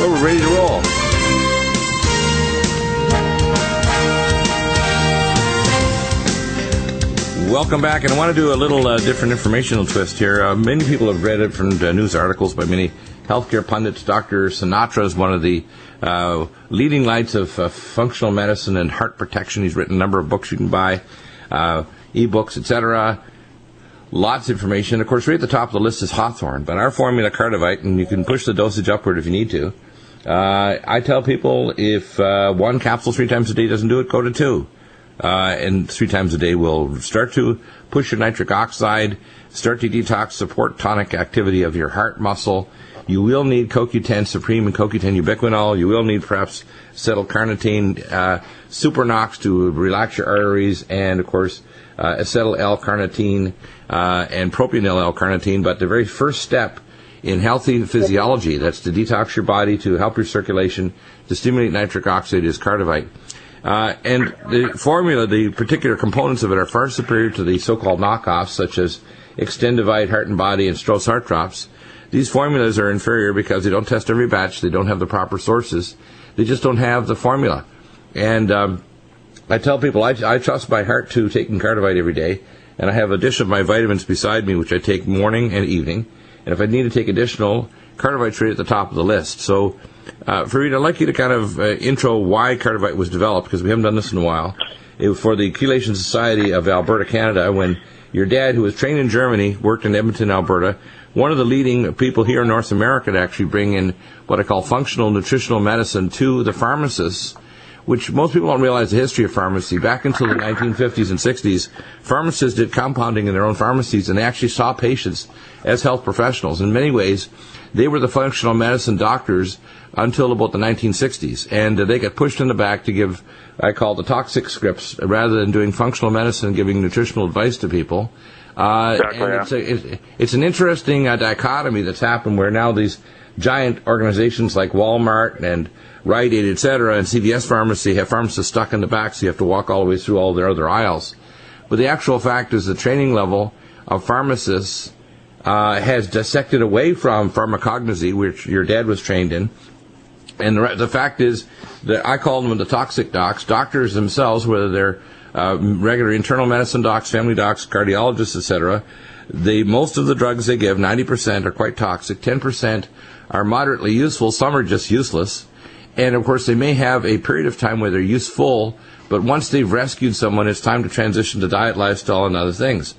gentlemen, we're ready to roll. Welcome back, and I want to do a little different informational twist here. Many people have read it from news articles by many healthcare pundits. Dr. Sinatra is one of the leading lights of functional medicine and heart protection. He's written a number of books you can buy, e-books, etc. Lots of information. Of course, right at the top of the list is Hawthorne, but our formula, KARDOVITE, and you can push the dosage upward if you need to. I tell people if one capsule 3 times a day doesn't do it, go to 2. And 3 times a day will start to push your nitric oxide, start to detox, support tonic activity of your heart muscle. You will need CoQ10 Supreme and CoQ10 ubiquinol. You will need perhaps acetyl-carnitine Supernox to relax your arteries, and of course acetyl L-carnitine and propionyl L-carnitine. But the very first step in healthy physiology, that's to detox your body, to help your circulation, to stimulate nitric oxide, is KARDOVITE. And the formula, the particular components of it are far superior to the so-called knockoffs, such as Extendivite, Heart and Body, and Stroh's Heart Drops. These formulas are inferior because they don't test every batch, they don't have the proper sources, they just don't have the formula. And I tell people I trust my heart to taking KARDOVITE every day, and I have a dish of my vitamins beside me, which I take morning and evening. And if I need to take additional, KARDOVITE's right at the top of the list. So, Fareed, I'd like you to kind of intro why KARDOVITE was developed, because we haven't done this in a while. It was for the Chelation Society of Alberta, Canada, when your dad, who was trained in Germany, worked in Edmonton, Alberta, one of the leading people here in North America to actually bring in what I call functional nutritional medicine to the pharmacists, which most people don't realize the history of pharmacy. Back until the 1950s and 60s, pharmacists did compounding in their own pharmacies, and they actually saw patients as health professionals. In many ways, they were the functional medicine doctors until about the 1960s, and they got pushed in the back to give, I call the toxic scripts, rather than doing functional medicine and giving nutritional advice to people. Exactly, and it's an interesting dichotomy that's happened, where now these giant organizations like Walmart and Rite Aid, etc., and CVS Pharmacy have pharmacists stuck in the back, so you have to walk all the way through all their other aisles. But the actual fact is the training level of pharmacists has dissected away from pharmacognosy, which your dad was trained in. And the fact is that I call them the toxic docs. Doctors themselves, whether they're regular internal medicine docs, family docs, cardiologists, etc., most of the drugs they give, 90%, are quite toxic. 10% are moderately useful. Some are just useless. And, of course, they may have a period of time where they're useful, but once they've rescued someone, it's time to transition to diet, lifestyle, and other things.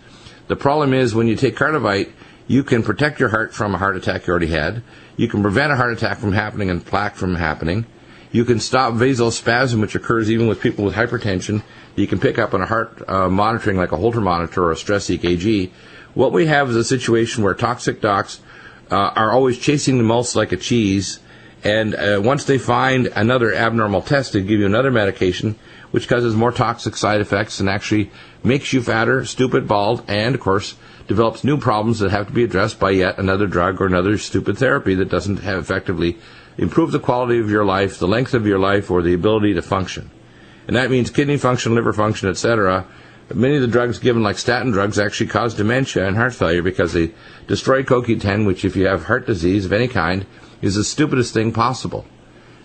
The problem is when you take KARDOVITE, you can protect your heart from a heart attack you already had. You can prevent a heart attack from happening and plaque from happening. You can stop vasospasm, which occurs even with people with hypertension. You can pick up on a heart monitoring like a Holter monitor or a stress EKG. What we have is a situation where toxic docs are always chasing the mouse like a cheese, and once they find another abnormal test, they give you another medication, which causes more toxic side effects and actually makes you fatter, stupid, bald, and, of course, develops new problems that have to be addressed by yet another drug or another stupid therapy that doesn't have effectively improve the quality of your life, the length of your life, or the ability to function. And that means kidney function, liver function, etc. Many of the drugs given, like statin drugs, actually cause dementia and heart failure because they destroy CoQ10, which, if you have heart disease of any kind, is the stupidest thing possible.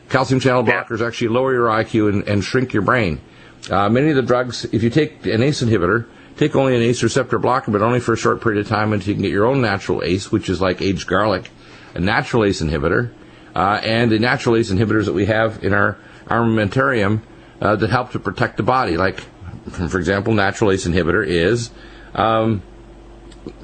Calcium channel blockers actually lower your IQ and shrink your brain. Many of the drugs, if you take an ACE inhibitor, take only an ACE receptor blocker, but only for a short period of time until you can get your own natural ACE, which is like aged garlic, a natural ACE inhibitor, and the natural ACE inhibitors that we have in our armamentarium that help to protect the body. Like, for example, natural ACE inhibitor is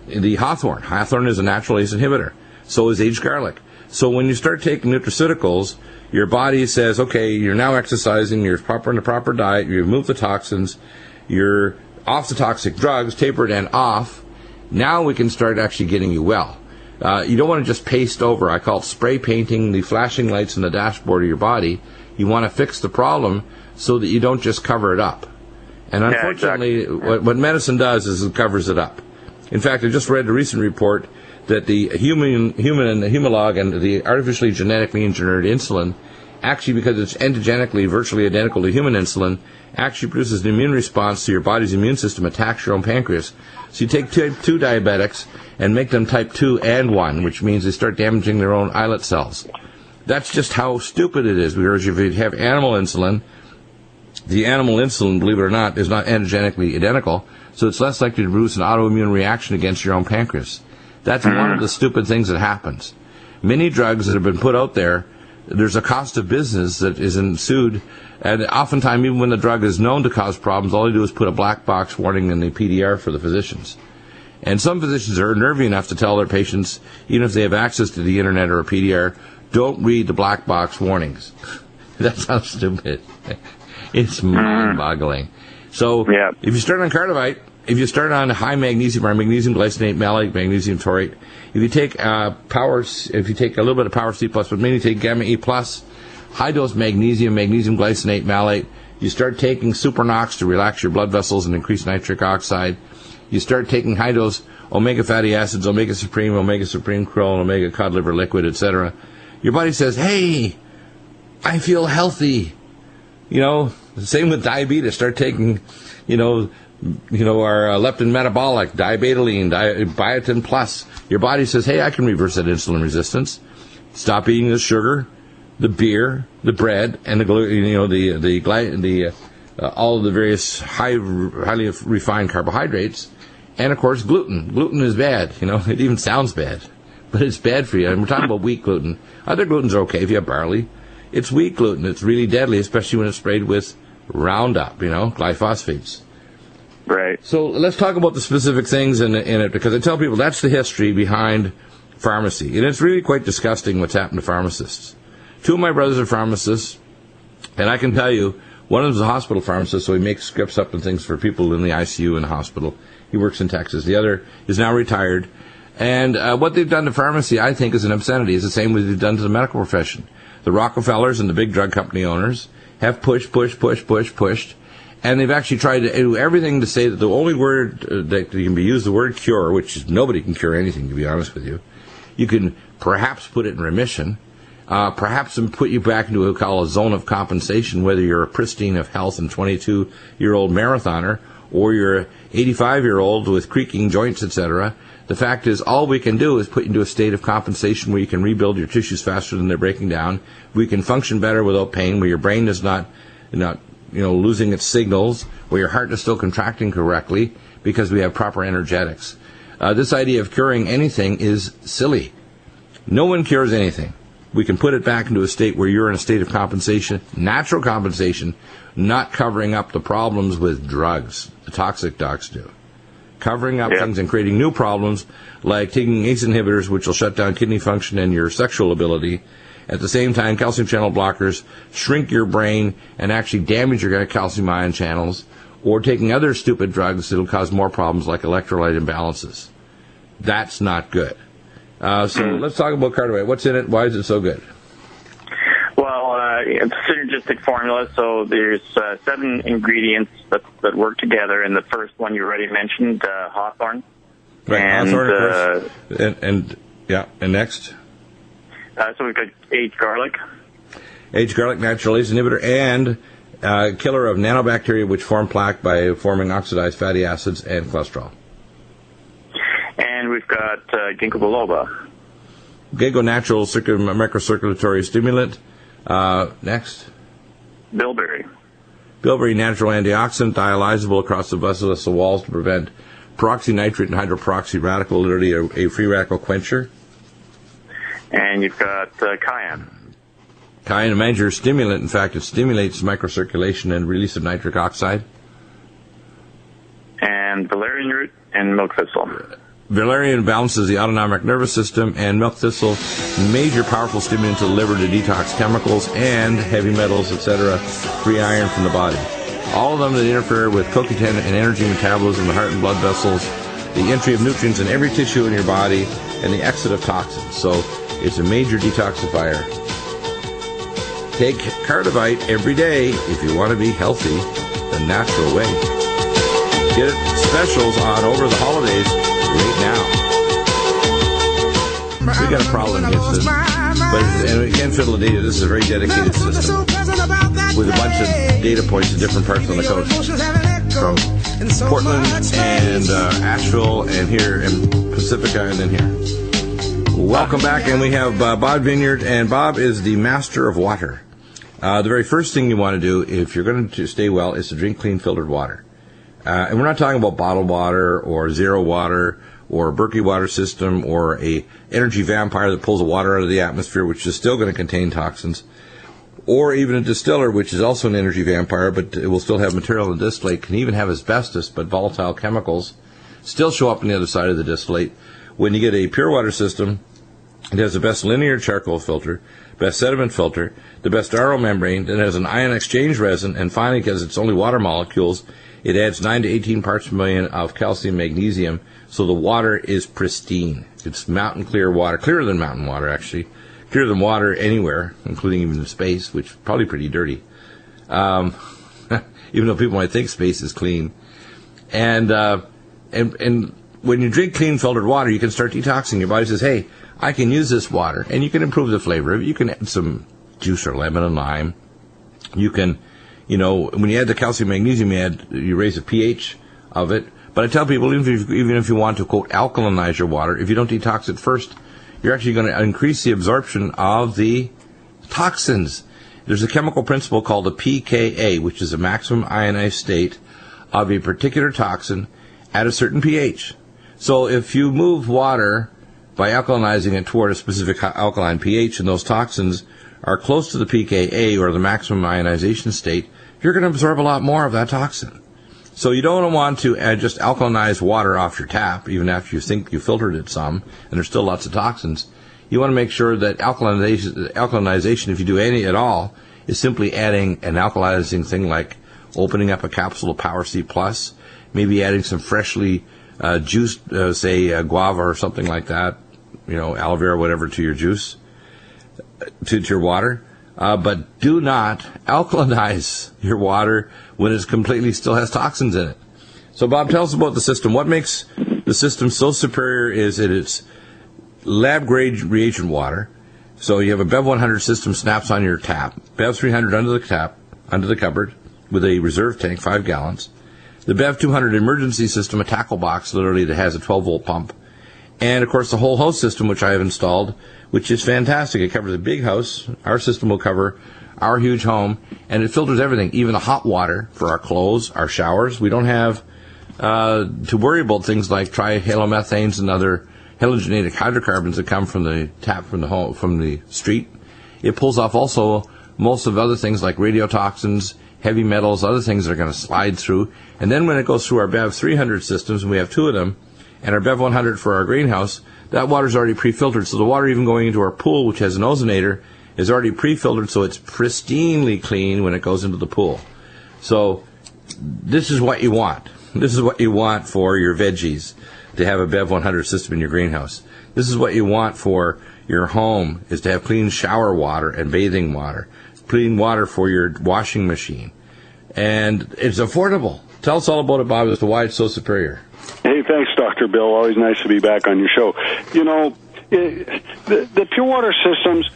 the Hawthorne. Hawthorne is a natural ACE inhibitor. So is aged garlic. So when you start taking nutraceuticals, your body says, okay, you're now exercising, you're in the proper diet, you remove the toxins, you're off the toxic drugs, tapered and off. Now we can start actually getting you well. You don't want to just paste over. I call it spray painting the flashing lights in the dashboard of your body. You want to fix the problem so that you don't just cover it up. And unfortunately, what medicine does is it covers it up. In fact, I just read a recent report that the human and the humalog and the artificially genetically engineered insulin, actually, because it's endogenically virtually identical to human insulin, actually produces an immune response, so your body's immune system attacks your own pancreas. So you take type 2 diabetics and make them type 2 and 1, which means they start damaging their own islet cells. That's just how stupid it is. Because if you have animal insulin, the animal insulin, believe it or not, is not antigenically identical, so it's less likely to produce an autoimmune reaction against your own pancreas. That's one of the stupid things that happens. Many drugs that have been put out there, there's a cost of business that is ensued, and oftentimes, even when the drug is known to cause problems, all you do is put a black box warning in the PDR for the physicians. And some physicians are nervy enough to tell their patients, even if they have access to the internet or a PDR, don't read the black box warnings. That sounds stupid. It's mind-boggling. So, if you start on KARDOVITE, if you start on high magnesium or magnesium glycinate, malate, magnesium taurate, if you take if you take a little bit of Power C+, but mainly take Gamma E+, high dose magnesium, magnesium glycinate, malate, you start taking Supernox to relax your blood vessels and increase nitric oxide. You start taking high dose omega fatty acids, omega supreme krill, omega cod liver liquid, etc. Your body says, "Hey, I feel healthy." You know, same with diabetes. Start taking, our leptin metabolic, diabetoline, biotin plus. Your body says, "Hey, I can reverse that insulin resistance." Stop eating the sugar, the beer, the bread, and all of the various highly refined carbohydrates, and of course gluten. Gluten is bad. It even sounds bad, but it's bad for you. And we're talking about wheat gluten. Other glutens are okay if you have barley. It's wheat gluten. It's really deadly, especially when it's sprayed with Roundup, glyphosates. Right. So let's talk about the specific things in it, because I tell people that's the history behind pharmacy. And it's really quite disgusting what's happened to pharmacists. Two of my brothers are pharmacists, and I can tell you, one of them is a hospital pharmacist, so he makes scripts up and things for people in the ICU in the hospital. He works in Texas. The other is now retired. And what they've done to pharmacy, I think, is an obscenity. It's the same as they've done to the medical profession. The Rockefellers and the big drug company owners have pushed, and they've actually tried to do everything to say that the only word that can be used, the word cure, which is nobody can cure anything, to be honest with you. You can perhaps put it in remission, perhaps put you back into what we call a zone of compensation, whether you're a pristine of health and 22-year-old marathoner, or you're an 85-year-old with creaking joints, etc. The fact is, all we can do is put you into a state of compensation where you can rebuild your tissues faster than they're breaking down. We can function better without pain, where your brain is not losing its signals, where your heart is still contracting correctly, because we have proper energetics. This idea of curing anything is silly. No one cures anything. We can put it back into a state where you're in a state of compensation, natural compensation, not covering up the problems with drugs. The toxic docs do. Covering up things and creating new problems, like taking ACE inhibitors, which will shut down kidney function and your sexual ability. At the same time, calcium channel blockers shrink your brain and actually damage your calcium ion channels, or taking other stupid drugs that will cause more problems like electrolyte imbalances. That's not good. So let's talk about KARDOVITE. What's in it? Why is it so good? Well, it's a synergistic formula, so there's 7 ingredients that work together. And the first one you already mentioned, hawthorn. Right, and, hawthorn, and next? So we've got aged garlic. Aged garlic, natural ACE inhibitor, and killer of nanobacteria, which form plaque by forming oxidized fatty acids and cholesterol. And we've got ginkgo biloba. Ginkgo, natural microcirculatory stimulant. Next. Bilberry. Bilberry, natural antioxidant, dialyzable across the vessel walls to prevent peroxynitrate and hydroperoxy radical, literally a free radical quencher. And you've got cayenne. Cayenne, a major stimulant. In fact, it stimulates microcirculation and release of nitric oxide. And valerian root and milk thistle. Valerian balances the autonomic nervous system, and milk thistle, major powerful stimulant to the liver to detox chemicals and heavy metals, etc., free iron from the body. All of them that interfere with CoQ10 and energy metabolism, the heart and blood vessels, the entry of nutrients in every tissue in your body, and the exit of toxins. So it's a major detoxifier. Take KARDOVITE every day if you want to be healthy the natural way. Get specials on over the holidays right now. We got a problem here, and we can't fiddle the data. This is a very dedicated system with a bunch of data points in different parts on the coast, from Portland and Asheville and here and Pacifica and then here. Welcome back, and we have Bob Vineyard, and Bob is the master of water. The very first thing you want to do if you're going to stay well is to drink clean filtered water. And we're not talking about bottled water or zero water or a Berkey water system or a energy vampire that pulls the water out of the atmosphere, which is still going to contain toxins, or even a distiller, which is also an energy vampire, but it will still have material in the distillate, can even have asbestos, but volatile chemicals still show up on the other side of the distillate. When you get a pure water system, it has the best linear charcoal filter, best sediment filter, the best RO membrane, it has an ion exchange resin, and finally, because it's only water molecules, it adds 9 to 18 parts per million of calcium magnesium, so the water is pristine. It's mountain clear water, clearer than mountain water, actually. Clearer than water anywhere, including even in space, which is probably pretty dirty. Even though people might think space is clean. And when you drink clean filtered water, you can start detoxing. Your body says, hey, I can use this water, and you can improve the flavor of it. You can add some juice or lemon and lime. You can, when you add the calcium magnesium, you raise the pH of it. But I tell people, even if you want to, quote, alkalinize your water, if you don't detox it first, you're actually going to increase the absorption of the toxins. There's a chemical principle called the pKa, which is a maximum ionized state of a particular toxin at a certain pH. So if you move water by alkalinizing it toward a specific alkaline pH and those toxins are close to the pKa, or the maximum ionization state, you're going to absorb a lot more of that toxin. So you don't want to just alkalinize water off your tap, even after you think you filtered it some, and there's still lots of toxins. You want to make sure that alkalinization, if you do any at all, is simply adding an alkalizing thing like opening up a capsule of Power C+, maybe adding some freshly juiced, say, guava or something like that, aloe vera, whatever, to your juice, to your water. But do not alkalinize your water when it completely still has toxins in it. So, Bob, tell us about the system. What makes the system so superior is that it's lab-grade reagent water. So you have a Bev 100 system snaps on your tap. Bev 300 under the cupboard, with a reserve tank, 5 gallons. The Bev 200 emergency system, a tackle box, literally, that has a 12-volt pump. And, of course, the whole house system, which I have installed, which is fantastic. It covers a big house. Our system will cover our huge home, and it filters everything, even the hot water for our clothes, our showers. We don't have to worry about things like trihalomethanes and other halogenated hydrocarbons that come from the tap from the home, from the street. It pulls off also most of other things like radiotoxins, heavy metals, other things that are going to slide through. And then when it goes through our Bev 300 systems, and we have 2 of them, and our Bev 100 for our greenhouse, that water's already pre-filtered. So the water even going into our pool, which has an ozonator, is already pre-filtered, so it's pristinely clean when it goes into the pool. So this is what you want. This is what you want for your veggies, to have a Bev 100 system in your greenhouse. This is what you want for your home, is to have clean shower water and bathing water, clean water for your washing machine. And it's affordable. Tell us all about it, Bob, as to why it's so superior. Hey, thanks, Dr. Bill. Always nice to be back on your show. The pure water systems,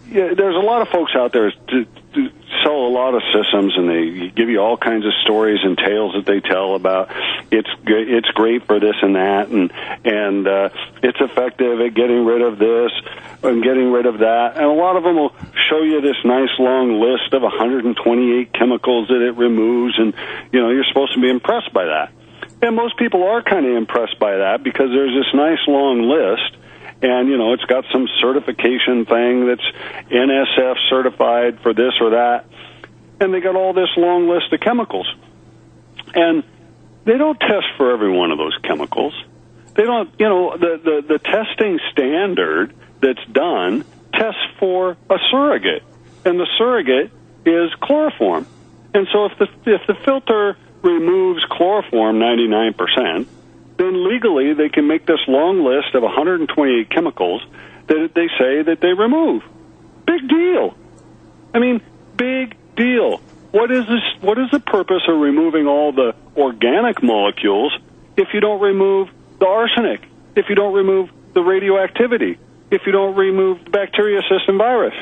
there's a lot of folks out there to sell a lot of systems, and they give you all kinds of stories and tales that they tell about it's great for this and that, and it's effective at getting rid of this and getting rid of that. And a lot of them will show you this nice long list of 128 chemicals that it removes, and you're supposed to be impressed by that. And most people are kind of impressed by that because there's this nice long list, and, it's got some certification thing that's NSF certified for this or that, and they got all this long list of chemicals. And they don't test for every one of those chemicals. They don't, the testing standard that's done tests for a surrogate, and the surrogate is chloroform. And so if the filter removes chloroform 99%, then legally they can make this long list of 128 chemicals that they say that they remove. Big deal. I mean, big deal. What is this? What is the purpose of removing all the organic molecules if you don't remove the arsenic, if you don't remove the radioactivity, if you don't remove the bacteria, cyst, and virus?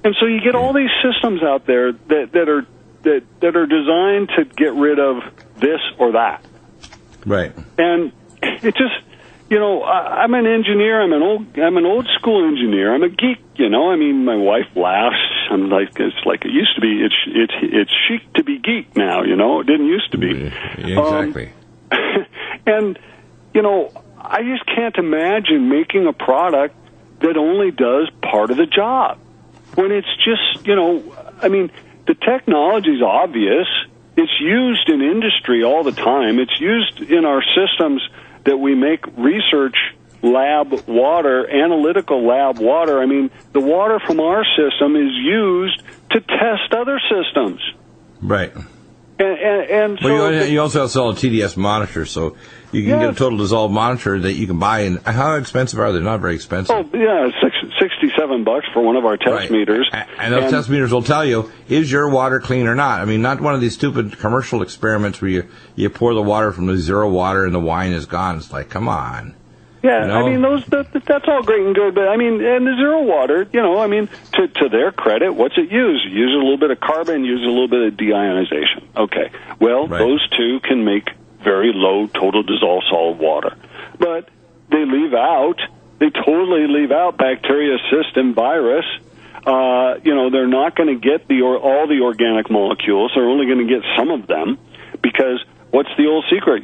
And so you get all these systems out there that are designed to get rid of this or that. Right. And it just, I'm an engineer. I'm an old school engineer. I'm a geek. I mean, my wife laughs. I'm like, it's like it used to be. It's chic to be geek now. It didn't used to be. Exactly. And I just can't imagine making a product that only does part of the job. When it's just, I mean, the technology's obvious. It's used in industry all the time. It's used in our systems that we make research lab water, analytical lab water. I mean, the water from our system is used to test other systems. Right. And so well, you also sell a TDS monitor, so you can get a total dissolved monitor that you can buy. And how expensive are they? They're not very expensive. Oh, yeah, $67 for one of our test meters. And those test meters will tell you, is your water clean or not? I mean, not one of these stupid commercial experiments where you pour the water from the zero water and the wine is gone. It's like, come on. Yeah, I mean, that's all great and good, but I mean, and the zero water, I mean, to their credit, what's it use? Use a little bit of carbon, use a little bit of deionization. Okay, well, those two can make very low total dissolved solid water. But they totally leave out bacteria, cyst, and virus. They're not going to get all the organic molecules. They're only going to get some of them, because what's the old secret?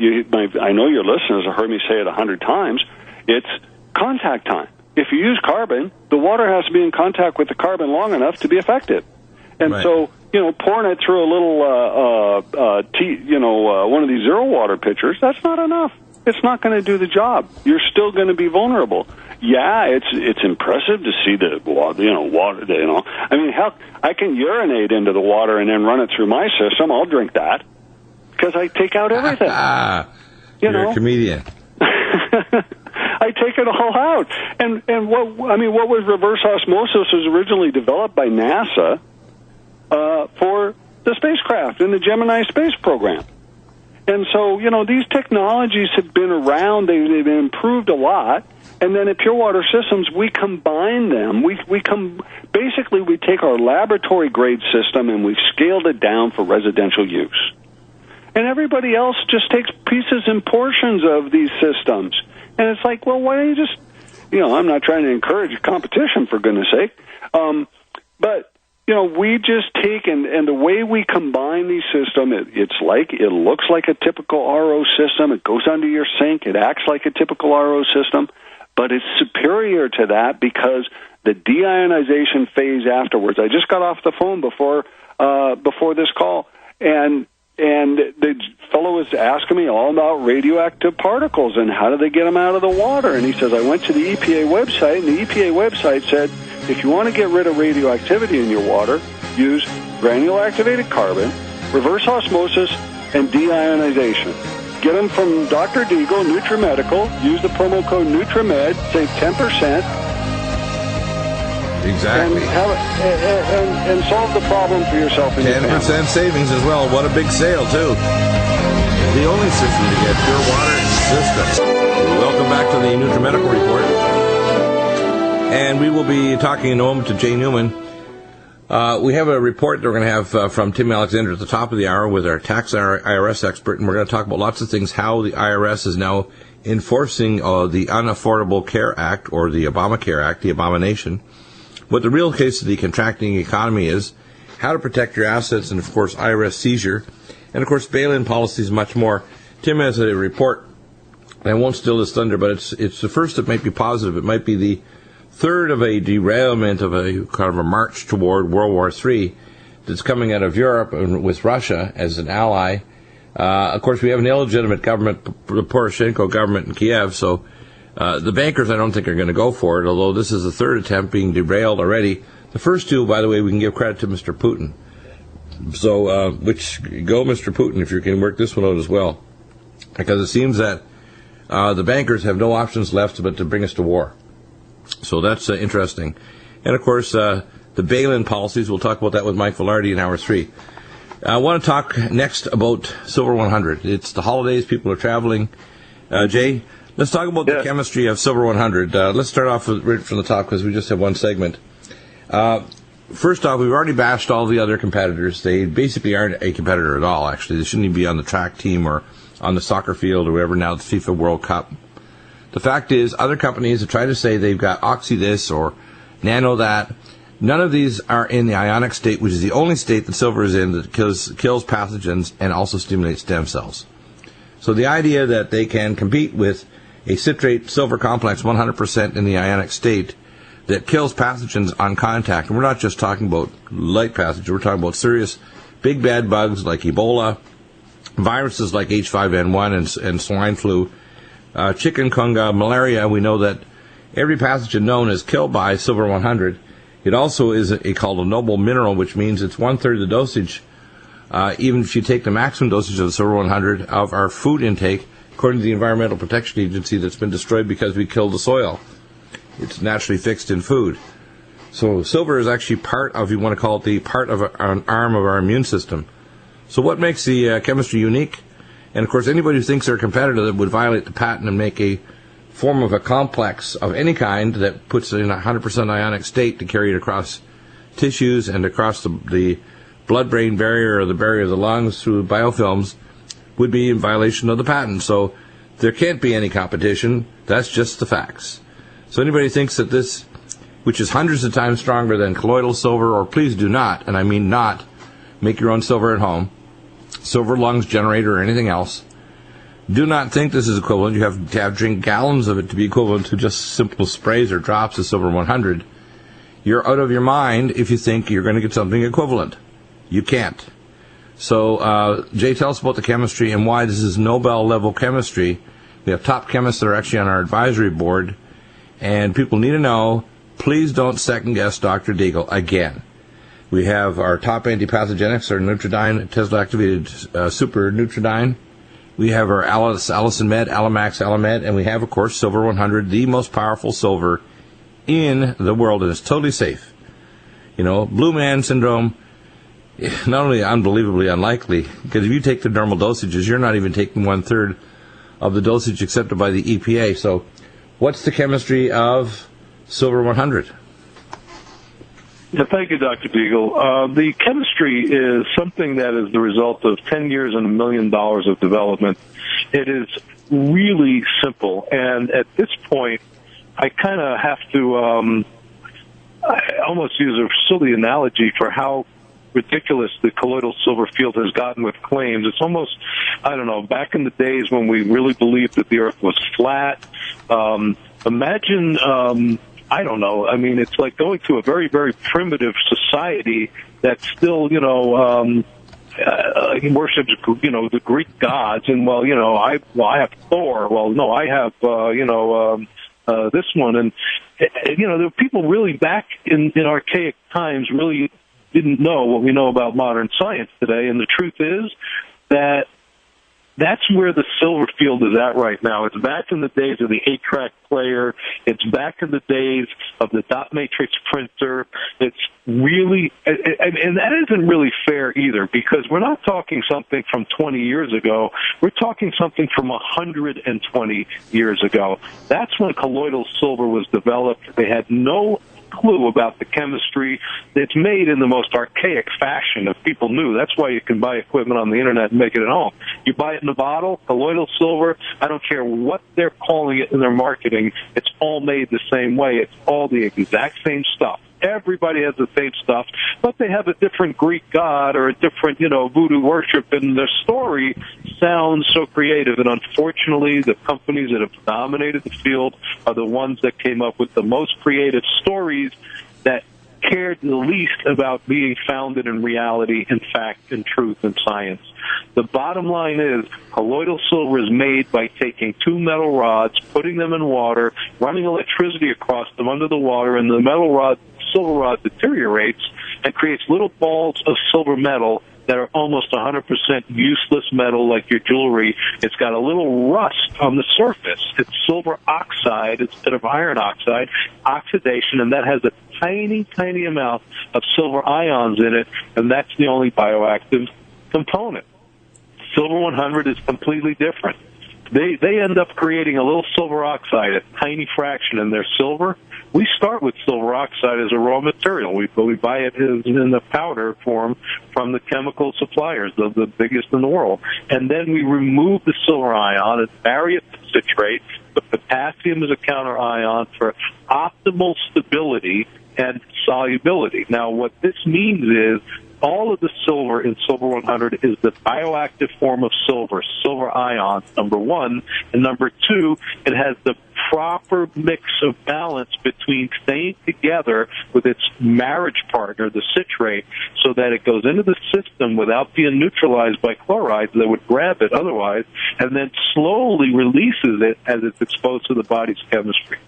I know your listeners have heard me say it 100 times. It's contact time. If you use carbon, the water has to be in contact with the carbon long enough to be effective. And so, pouring it through a little, one of these zero water pitchers, that's not enough. It's not going to do the job. You're still going to be vulnerable. Yeah, it's impressive to see the water, I mean, hell, I can urinate into the water and then run it through my system. I'll drink that, because I take out everything. You're a comedian. I take it all out. And what was reverse osmosis was originally developed by NASA for the spacecraft in the Gemini space program. And so, these technologies have been around. They've been improved a lot. And then at Pure Water Systems, we combine them. We take our laboratory grade system and we've scaled it down for residential use. And everybody else just takes pieces and portions of these systems. And it's like, well, why don't you just, I'm not trying to encourage competition, for goodness sake. But, we just take, and the way we combine these systems, it looks like a typical RO system. It goes under your sink. It acts like a typical RO system. But it's superior to that because the deionization phase afterwards. I just got off the phone before this call, and the fellow was asking me all about radioactive particles and how do they get them out of the water. And he says, I went to the EPA website, and the EPA website said, if you want to get rid of radioactivity in your water, use granular activated carbon, reverse osmosis, and deionization. Get them from Dr. DEAGLE, Nutrimedical. Use the promo code NUTRIMED, save 10%. Exactly. And solve the problem for yourself and 10% savings as well. What a big sale, too. The only system to get pure water system. Welcome back to the Nutrimedical Report. And we will be talking in a moment to Jay Newman. We have a report that we're going to have from Tim Alexander at the top of the hour with our tax IRS expert, and we're going to talk about lots of things, how the IRS is now enforcing the Unaffordable Care Act, or the Obamacare Act, the abomination. What the real case of the contracting economy is, how to protect your assets, and, of course, IRS seizure, and, of course, bail-in policies, much more. Tim has a report, and I won't steal his thunder, but it's the first that might be positive. It might be the third of a derailment of a kind of a march toward World War III that's coming out of Europe and with Russia as an ally. Of course, we have an illegitimate government, the Poroshenko government in Kiev, so the bankers I don't think are going to go for it, although this is the third attempt being derailed already. The first two, by the way, we can give credit to Mr. Putin. So, go Mr. Putin if you can work this one out as well. Because it seems that the bankers have no options left but to bring us to war. So that's interesting. And, of course, the bail-in policies, we'll talk about that with Mike Velarde in hour 3. I want to talk next about Silver 100. It's the holidays, people are traveling. Jay, let's talk about the chemistry of Silver 100. Let's start off right from the top because we just have one segment. First off, we've already bashed all the other competitors. They basically aren't a competitor at all, actually. They shouldn't even be on the track team or on the soccer field or whatever, now the FIFA World Cup. The fact is, other companies have tried to say they've got oxy this or nano that. None of these are in the ionic state, which is the only state that silver is in that kills pathogens and also stimulates stem cells. So the idea that they can compete with a citrate silver complex 100% in the ionic state that kills pathogens on contact, and we're not just talking about light pathogens, we're talking about serious big bad bugs like Ebola, viruses like H5N1 and swine flu, chikungunya, malaria. We know that every pathogen known is killed by silver 100. It also is called a noble mineral, which means it's one-third of the dosage, even if you take the maximum dosage of the silver 100 of our food intake, according to the Environmental Protection Agency, that's been destroyed because we killed the soil. It's naturally fixed in food. So silver is actually part of, you want to call it the part of an arm of our immune system. So what makes the chemistry unique? And of course, anybody who thinks they're a competitor that would violate the patent and make a form of a complex of any kind that puts it in a 100% ionic state to carry it across tissues and across the blood-brain barrier or the barrier of the lungs through biofilms would be in violation of the patent. So there can't be any competition. That's just the facts. So anybody thinks that this, which is hundreds of times stronger than colloidal silver, or please do not, and I mean not, make your own silver at home, silver lungs generator or anything else, do not think this is equivalent. You have to drink gallons of it to be equivalent to just simple sprays or drops of silver 100. You're out of your mind if you think you're going to get something equivalent. You can't. So, Jay, tell us about the chemistry and why this is Nobel-level chemistry. We have top chemists that are actually on our advisory board, and people need to know, please don't second-guess Dr. DEAGLE again. We have our top antipathogenics, our Nutridyne, Tesla-activated super Nutridyne. We have our Allison Med, Alamax, Alamed, and we have, of course, Silver 100, the most powerful silver in the world, and it's totally safe. You know, Blue Man Syndrome, not only unbelievably unlikely, because if you take the normal dosages, you're not even taking one-third of the dosage accepted by the EPA. So what's the chemistry of Silver 100? Yeah, thank you, Dr. DEAGLE. The chemistry is something that is the result of 10 years and $1 million of development. It is really simple, and at this point, I kind of have to I almost use a silly analogy for how ridiculous the colloidal silver field has gotten with claims. It's almost, I don't know, back in the days when we really believed that the Earth was flat. Imagine... I don't know. I mean, it's like going to a very, very primitive society that still, worships, the Greek gods. And, I have Thor. Well, no, I have, this one. And, there were people really back in archaic times really didn't know what we know about modern science today. And the truth is that that's where the silver field is at right now. It's back in the days of the 8-track player. It's back in the days of the dot matrix printer. It's really, and that isn't really fair either, because we're not talking something from 20 years ago. We're talking something from 120 years ago. That's when colloidal silver was developed. They had no clue about the chemistry. It's made in the most archaic fashion. If people knew, that's why you can buy equipment on the internet and make it at home. You buy it in a bottle, colloidal silver, I don't care what they're calling it in their marketing, it's all made the same way. It's all the exact same stuff. Everybody has the same stuff, but they have a different Greek god or a different, voodoo worship, and their story sounds so creative. And unfortunately, the companies that have dominated the field are the ones that came up with the most creative stories that cared the least about being founded in reality, in fact, in truth, and science. The bottom line is colloidal silver is made by taking two metal rods, putting them in water, running electricity across them under the water, and the silver rod deteriorates and creates little balls of silver metal that are almost 100% useless metal, like your jewelry. It's got a little rust on the surface. It's silver oxide instead of iron oxide, oxidation, and that has a tiny, tiny amount of silver ions in it, and that's the only bioactive component. Silver 100 is completely different. They end up creating a little silver oxide, a tiny fraction in their silver. We start with silver oxide as a raw material. We buy it in the powder form from the chemical suppliers, the biggest in the world. And then we remove the silver ion and marry it to citrate, but potassium is a counter ion for optimal stability and solubility. Now, what this means is all of the silver in Silver 100 is the bioactive form of silver ions, number one. And number two, it has the proper mix of balance between staying together with its marriage partner, the citrate, so that it goes into the system without being neutralized by chlorides that would grab it otherwise, and then slowly releases it as it's exposed to the body's chemistry.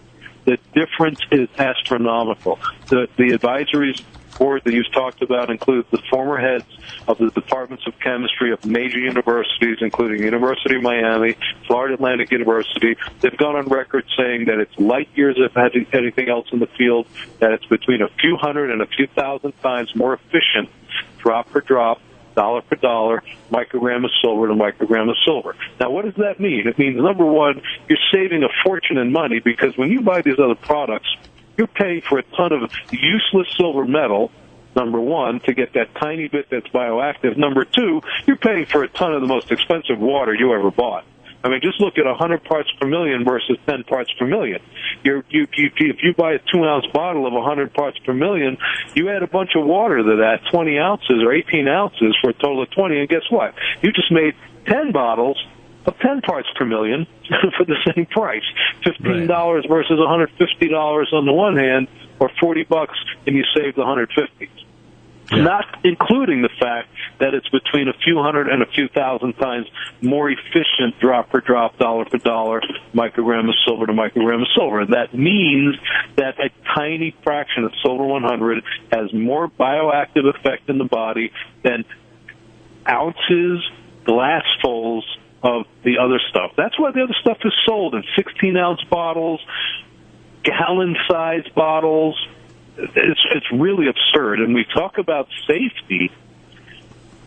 The difference is astronomical. The advisories board that you've talked about includes the former heads of the departments of chemistry of major universities, including University of Miami, Florida Atlantic University. They've gone on record saying that it's light years of anything else in the field, that it's between a few hundred and a few thousand times more efficient, drop per drop, dollar per dollar, microgram of silver to microgram of silver. Now, what does that mean? It means, number one, you're saving a fortune in money, because when you buy these other products, you're paying for a ton of useless silver metal, number one, to get that tiny bit that's bioactive. Number two, you're paying for a ton of the most expensive water you ever bought. I mean, just look at 100 parts per million versus 10 parts per million. If you buy a 2-ounce bottle of 100 parts per million, you add a bunch of water to that, 20 ounces or 18 ounces for a total of 20, and guess what? You just made 10 bottles of 10 parts per million for the same price. $15 versus $150 on the one hand, or $40, and you saved $150. Yeah. Not including the fact that it's between a few hundred and a few thousand times more efficient drop per drop, dollar per dollar, microgram of silver to microgram of silver. That means that a tiny fraction of Silver 100 has more bioactive effect in the body than ounces, glassfuls of the other stuff. That's why the other stuff is sold in 16-ounce bottles, gallon-sized bottles. It's really absurd. And we talk about safety.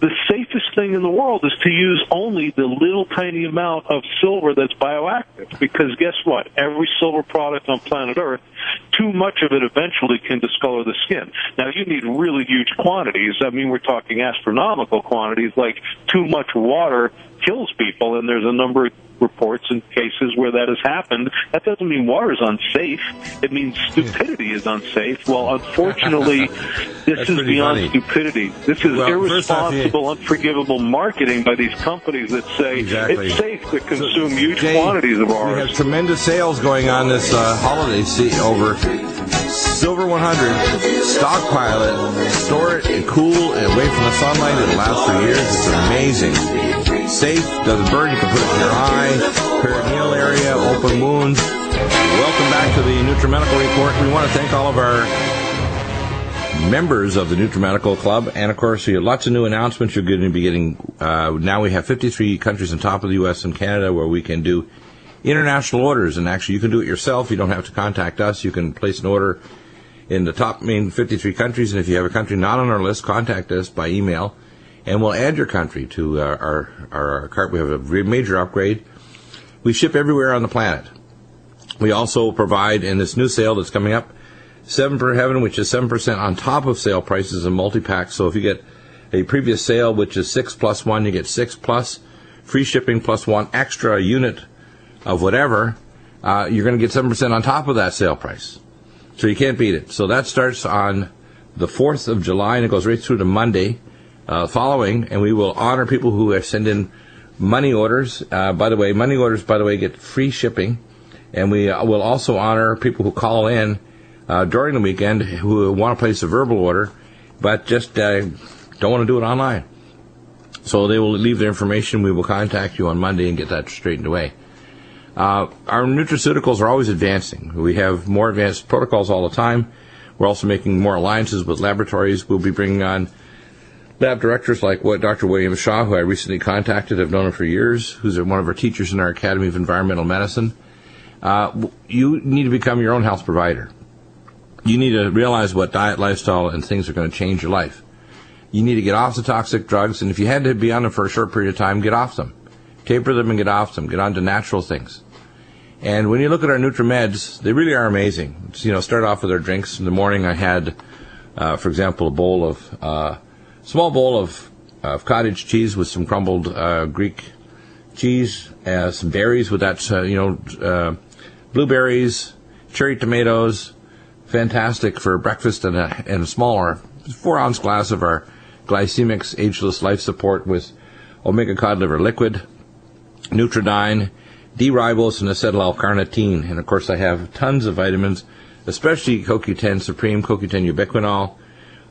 The safest thing in the world is to use only the little tiny amount of silver that's bioactive, because guess what? Every silver product on planet Earth, too much of it eventually can discolor the skin. Now, you need really huge quantities. I mean, we're talking astronomical quantities, like too much water kills people, and there's a number of reports and cases where that has happened. That doesn't mean water is unsafe. It means stupidity is unsafe. Well, unfortunately, this is beyond stupidity. This is irresponsible, unforgivable marketing by these companies that say it's safe to consume huge quantities of ours. We have tremendous sales going on this holiday over Silver 100. Stockpile it, store it, cool, away from the sunlight. It'll last for years. It's amazing. Safe, doesn't burn, you can put it in your eye, perineal area, open wounds. Welcome back to the Nutrimedical Report. We want to thank all of our members of the Nutrimedical Club, and of course, we have lots of new announcements you're going to be getting. Now we have 53 countries on top of the U.S. and Canada where we can do international orders, and actually you can do it yourself. You don't have to contact us. You can place an order in the top main 53 countries, and if you have a country not on our list, contact us by email, and we'll add your country to our cart. We have a major upgrade. We ship everywhere on the planet. We also provide, in this new sale that's coming up, 7 per Heaven, which is 7% on top of sale prices in multi-packs. So if you get a previous sale, which is 6 plus 1, you get 6 plus free shipping plus 1 extra unit of whatever. You're going to get 7% on top of that sale price. So you can't beat it. So that starts on the 4th of July, and it goes right through to Monday following, and we will honor people who have sent in money orders. Money orders, get free shipping, and we will also honor people who call in during the weekend who want to place a verbal order, but just don't want to do it online. So they will leave their information. We will contact you on Monday and get that straightened away. Our nutraceuticals are always advancing. We have more advanced protocols all the time. We're also making more alliances with laboratories. We'll be bringing on lab directors like Dr. William Shaw, who I recently contacted. I've known him for years, who's one of our teachers in our Academy of Environmental Medicine. You need to become your own health provider. You need to realize what diet, lifestyle, and things are going to change your life. You need to get off the toxic drugs, and if you had to be on them for a short period of time, get off them. Taper them and get off them. Get on to natural things. And when you look at our NutriMeds, they really are amazing. Start off with our drinks. In the morning I had, for example, a small bowl of cottage cheese with some crumbled Greek cheese, some berries with that, blueberries, cherry tomatoes, fantastic for breakfast, and a smaller 4-ounce glass of our Glycemics Ageless Life Support with omega cod liver liquid, Nutridyne, D-ribose, and acetyl L-carnitine. And of course I have tons of vitamins, especially CoQ10 Supreme, CoQ10 Ubiquinol,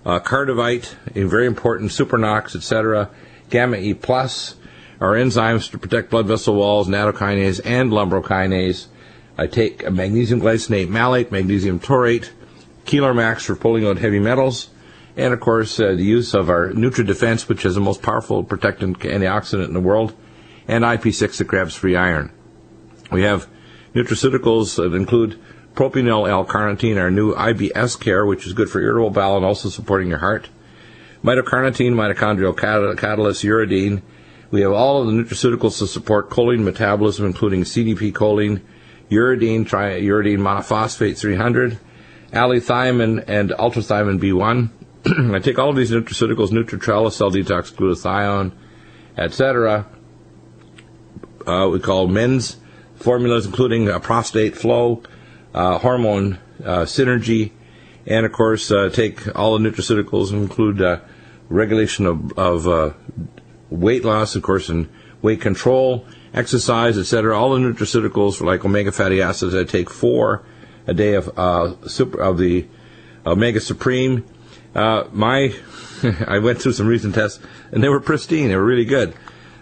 KARDOVITE, a very important, Supernox, etc., Gamma E+, our enzymes to protect blood vessel walls, nattokinase, and lumbrokinase. I take a magnesium glycinate malate, magnesium taurate, Keeler Max for pulling out heavy metals, and of course the use of our NutriDefense, which is the most powerful protectant antioxidant in the world, and IP6 that grabs free iron. We have nutraceuticals that include propionyl L-carnitine, our new IBS Care, which is good for irritable bowel and also supporting your heart. Mitocarnitine, mitochondrial catalyst, uridine. We have all of the nutraceuticals to support choline metabolism, including CDP choline, uridine, triuridine monophosphate 300, allithiamine, and ultrathiamine B1. I take all of these nutraceuticals, Nutritrella, Cell Detox, glutathione, etc. We call men's formulas, including prostate flow, hormone synergy, and of course take all the nutraceuticals, include regulation of weight loss, of course, and weight control, exercise, etc. All the nutraceuticals like omega fatty acids. I take 4 a day of the omega supreme. I went through some recent tests, and they were pristine. They were really good.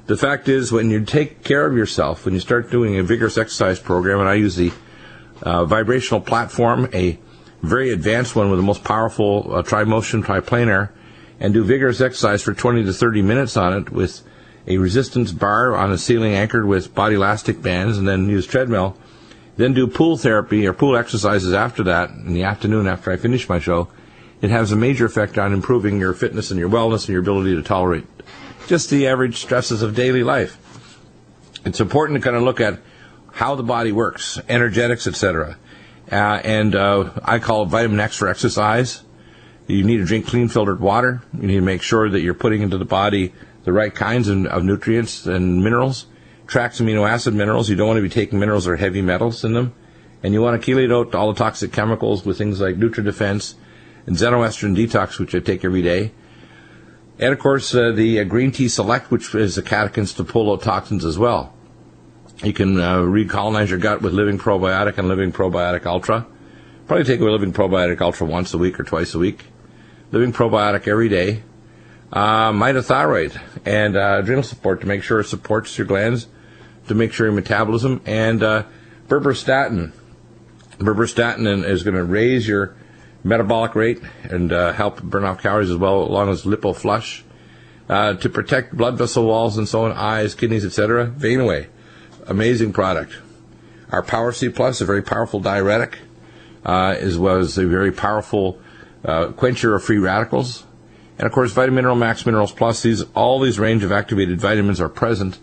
The fact is, when you take care of yourself, when you start doing a vigorous exercise program, and I use the vibrational platform, a very advanced one with the most powerful tri-motion, triplanar, and do vigorous exercise for 20 to 30 minutes on it with a resistance bar on the ceiling anchored with body elastic bands, and then use treadmill. Then do pool therapy or pool exercises after that in the afternoon after I finish my show. It has a major effect on improving your fitness and your wellness and your ability to tolerate just the average stresses of daily life. It's important to kind of look at how the body works, energetics, etc. I call it vitamin X for exercise. You need to drink clean filtered water. You need to make sure that you're putting into the body the right kinds of nutrients and minerals. Tracks amino acid minerals. You don't want to be taking minerals or heavy metals in them. And you want to chelate out all the toxic chemicals with things like NutriDefense and Xenoestrin Detox, which I take every day. And, of course, the Green Tea Select, which is a catechins to pull out toxins as well. You can recolonize your gut with Living Probiotic and Living Probiotic Ultra. Probably take a Living Probiotic Ultra once a week or twice a week. Living Probiotic every day. Mitothyroid and adrenal support to make sure it supports your glands, to make sure your metabolism, and berberstatin. Berberstatin is going to raise your metabolic rate and help burn off calories as well, along with lipoflush, to protect blood vessel walls and so on, eyes, kidneys, etc. Vein Away, amazing product. Our Power C Plus, a very powerful diuretic, as well as a very powerful quencher of free radicals. And of course, Vitamin Mineral Max Minerals Plus, all these range of activated vitamins are present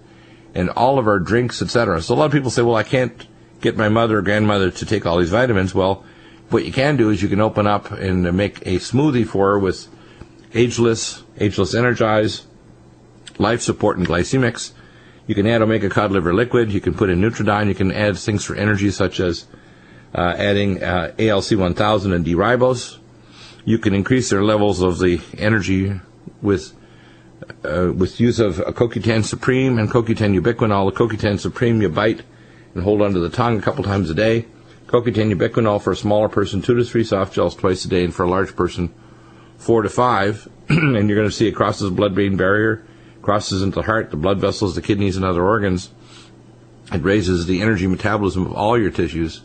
in all of our drinks, etc. So a lot of people say, well, I can't get my mother or grandmother to take all these vitamins. Well, what you can do is you can open up and make a smoothie for her with Ageless Energize, Life Support, and Glycemics. You can add omega cod liver liquid. You can put in Nutridyne. You can add things for energy, such as adding ALC-1000 and D-ribose. You can increase their levels of the energy with use of CoQ10 Supreme and CoQ10 Ubiquinol. The CoQ10 Supreme you bite and hold under the tongue a couple times a day. CoQ10 Ubiquinol for a smaller person, 2 to 3 soft gels twice a day, and for a large person, 4 to 5. And you're going to see it crosses the blood-brain barrier, crosses into the heart, the blood vessels, the kidneys, and other organs. It raises the energy metabolism of all your tissues.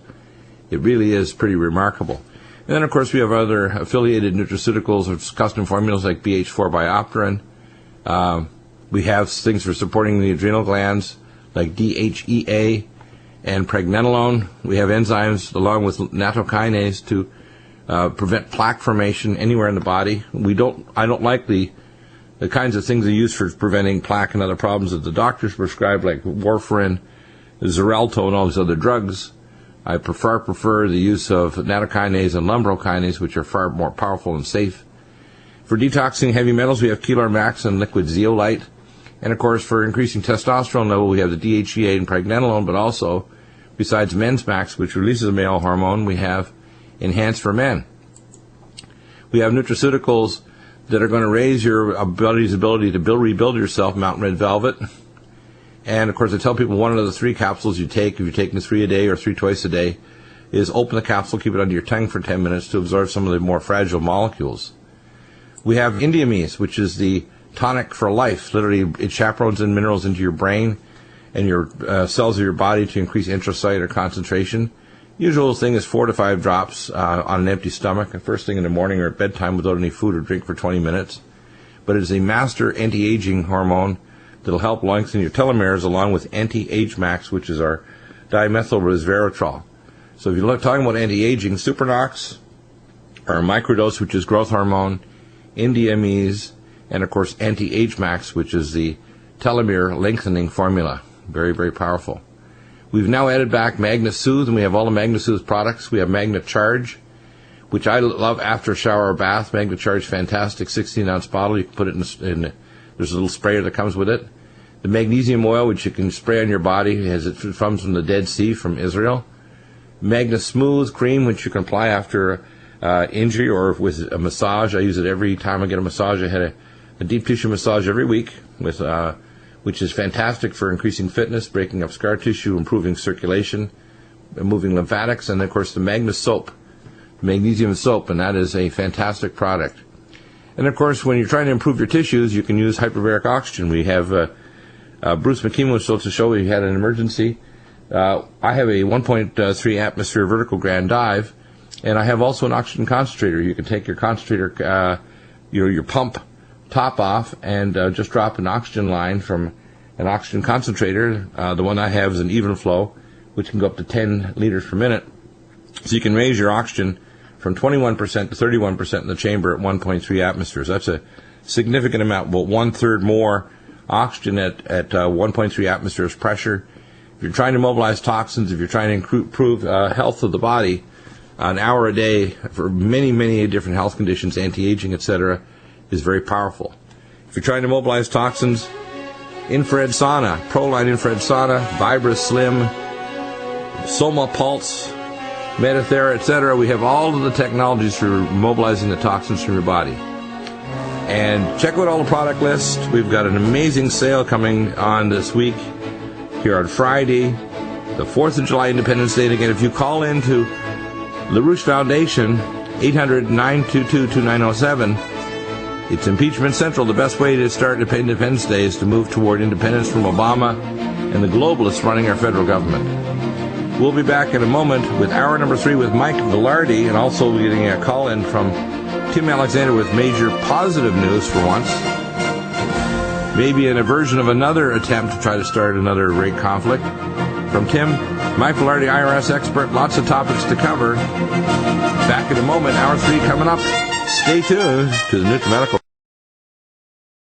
It really is pretty remarkable. And then, of course, we have other affiliated nutraceuticals or custom formulas like BH4 Biopterin. We have things for supporting the adrenal glands like DHEA and pregnenolone. We have enzymes along with nattokinase to prevent plaque formation anywhere in the body. I don't like the kinds of things they use for preventing plaque and other problems that the doctors prescribe, like warfarin, Xarelto, and all these other drugs. I prefer the use of nattokinase and lumbrokinase, which are far more powerful and safe. For detoxing heavy metals, we have Keeler Max and liquid zeolite. And, of course, for increasing testosterone level, we have the DHEA and pregnenolone, but also Besides Men's Max, which releases a male hormone, we have Enhance for Men. We have nutraceuticals that are going to raise your body's ability to rebuild yourself, Mountain Red Velvet. And, of course, I tell people one of the 3 capsules you take, if you're taking 3 a day or 3 twice a day, is open the capsule, keep it under your tongue for 10 minutes to absorb some of the more fragile molecules. We have Indiamese, which is the tonic for life. Literally, it chaperones in minerals into your brain and your cells of your body to increase intracellular concentration. Usual thing is 4 to 5 drops on an empty stomach, first thing in the morning or at bedtime without any food or drink for 20 minutes. But it is a master anti-aging hormone that will help lengthen your telomeres along with anti-age max, which is our dimethyl resveratrol. So if you're talking about anti-aging, Supernox, or microdose, which is growth hormone, Indiamese, and of course anti-age max, which is the telomere lengthening formula. Very, very powerful. We've now added back Magna Soothe, and we have all the Magna Soothe products. We have Magna Charge, which I love after a shower or bath. Magna Charge, fantastic, 16-ounce bottle. You can put it in there's a little sprayer that comes with it. The magnesium oil, which you can spray on your body, it comes from the Dead Sea from Israel. Magna Smooth cream, which you can apply after injury or with a massage. I use it every time I get a massage. I had a deep tissue massage every week with which is fantastic for increasing fitness, breaking up scar tissue, improving circulation, moving lymphatics, and, of course, the Magna Soap, magnesium soap, and that is a fantastic product. And, of course, when you're trying to improve your tissues, you can use hyperbaric oxygen. We have Bruce McKeeman was supposed to show we had an emergency. I have a 1.3 atmosphere vertical grand dive, and I have also an oxygen concentrator. You can take your concentrator, your pump top off and just drop an oxygen line from an oxygen concentrator. The one I have is an even flow, which can go up to 10 liters per minute. So you can raise your oxygen from 21% to 31% in the chamber at 1.3 atmospheres. That's a significant amount, about 1/3 more oxygen at 1.3 atmospheres pressure. If you're trying to mobilize toxins, if you're trying to improve health of the body, an hour a day for many, many different health conditions, anti-aging, etc., is very powerful. If you're trying to mobilize toxins, infrared sauna, Proline infrared sauna, Vibra Slim, Soma Pulse, Medithera, etc. We have all of the technologies for mobilizing the toxins from your body. And check out all the product list. We've got an amazing sale coming on this week here on Friday, the 4th of July, Independence Day. And again, if you call into LaRouche Foundation, 800-922-2907, it's Impeachment Central. The best way to start Independence Day is to move toward independence from Obama and the globalists running our federal government. We'll be back in a moment with hour number 3 with Mike Velarde, and also getting a call in from Tim Alexander with major positive news for once. Maybe in a version of another attempt to try to start another rape conflict. From Tim, Mike Velarde, IRS expert, lots of topics to cover. Back in a moment, hour 3 coming up. Stay tuned to the Nutrimedical.